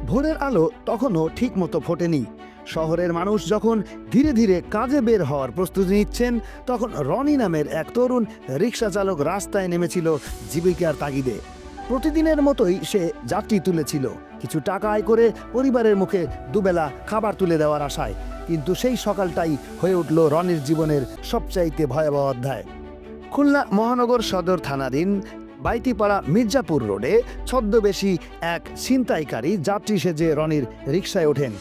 ভোরের আলো তখনও ঠিকমতো ফোটেনি। শহরের মানুষ যখন ধীরে ধীরে কাজে বের হওয়ার প্রস্তুতি নিচ্ছেন, তখন রনি নামের এক তরুণ রিক্সা চালক রাস্তায় নেমেছিল জীবিকার তাগিদে। প্রতিদিনের মতোই সে যাত্রী তুলেছিল, কিছু টাকা আয় করে পরিবারের মুখে দুবেলা খাবার তুলে দেওয়ার আশায়। কিন্তু সেই সকালটাই হয়ে উঠল রনির জীবনের সবচাইতে ভয়াবহ অধ্যায়। খুলনা মহানগর সদর থানাধীন বাইতিপাড়া মির্জাপুর রোডে ছদ্মবেশী এক ছিনতাইকারী যাত্রী সেজে রনির রিকশায় ওঠেন।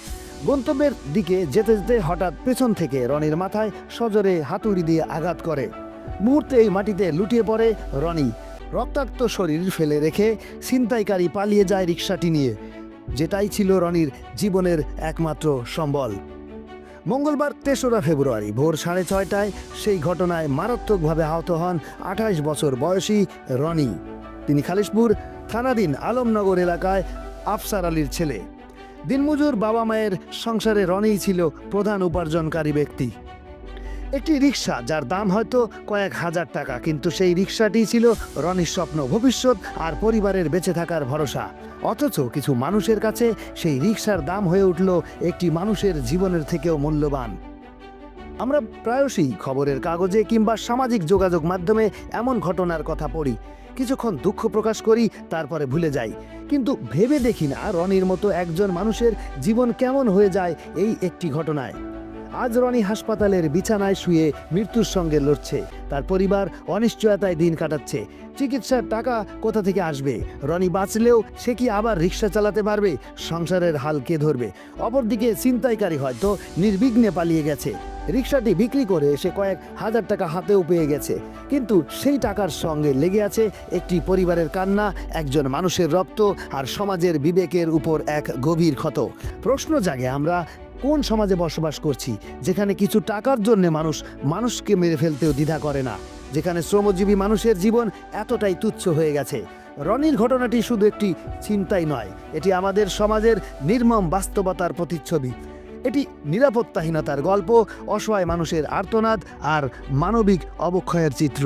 গন্তব্যের দিকে যেতে যেতে হঠাৎ পেছন থেকে রনির মাথায় সজোরে হাতুড়ি দিয়ে আঘাত করে। মুহূর্তেই মাটিতে লুটিয়ে পড়ে রনি। রক্তাক্ত শরীর ফেলে রেখে ছিনতাইকারী পালিয়ে যায় রিকশাটি নিয়ে, যেটাই ছিল রনির জীবনের একমাত্র সম্বল। মঙ্গলবার ৩রা ফেব্রুয়ারি ভোর ৬:৩০টায় সেই ঘটনায় মারাত্মকভাবে আহত হন ২৮ বছর বয়সী রনি। তিনি খালিশপুর থানাধীন আলমনগর এলাকায় আফসার আলীর ছেলে। দিনমজুর বাবা মায়ের সংসারে রনিই ছিল প্রধান উপার্জনকারী ব্যক্তি। একটি রিক্সা যার দাম হয়তো কয়েক হাজার টাকা, কিন্তু সেই রিক্সাটি ছিল রনির স্বপ্ন, ভবিষ্যৎ আর পরিবারের বেঁচে থাকার ভরসা। অথচ কিছু মানুষের কাছে সেই রিক্সার দাম হয়ে উঠল একটি মানুষের জীবনের থেকেও মূল্যবান। আমরা প্রায়শই খবরের কাগজে কিংবা সামাজিক যোগাযোগ মাধ্যমে এমন ঘটনার কথা পড়ি, কিছুক্ষণ দুঃখ প্রকাশ করি, তারপরে ভুলে যাই। কিন্তু ভেবে দেখি না রনির মতো একজন মানুষের জীবন কেমন হয়ে যায় এই একটি ঘটনায়। আজ রনি হাসপাতালের বিছানায় শুয়ে মৃত্যুর সঙ্গে লড়ছে। তার পরিবার অনিশ্চয়তায় দিন কাটাচ্ছে। চিকিৎসার টাকা কোথা থেকে আসবে? রনি বাঁচলেও সে কি আবার রিক্সা চালাতে পারবে? সংসারের হাল কে ধরবে? অপরদিকে ছিনতাইকারী হয়তো নির্বিঘ্নে পালিয়ে গেছে। রিক্সাটি বিক্রি করে সে কয়েক হাজার টাকা হাতেও পেয়ে গেছে, কিন্তু সেই টাকার সঙ্গে লেগে আছে একটি পরিবারের কান্না, একজন মানুষের রক্ত আর সমাজের বিবেকের উপর এক গভীর ক্ষত। প্রশ্ন জাগে, আমরা কোন সমাজে বসবাস করছি, যেখানে কিছু টাকার জন্য মানুষ মানুষকে মেরে ফেলতেও দ্বিধা করে না, যেখানে শ্রমজীবী মানুষের জীবন এতটাই তুচ্ছ হয়ে গেছে? রনির ঘটনাটি শুধু একটি ছিনতাই নয়, এটি আমাদের সমাজের নির্মম বাস্তবতার প্রতিচ্ছবি। এটি নিরাপত্তাহীনতার গল্প, অসহায় মানুষের আর্তনাদ আর মানবিক অবক্ষয়ের চিত্র।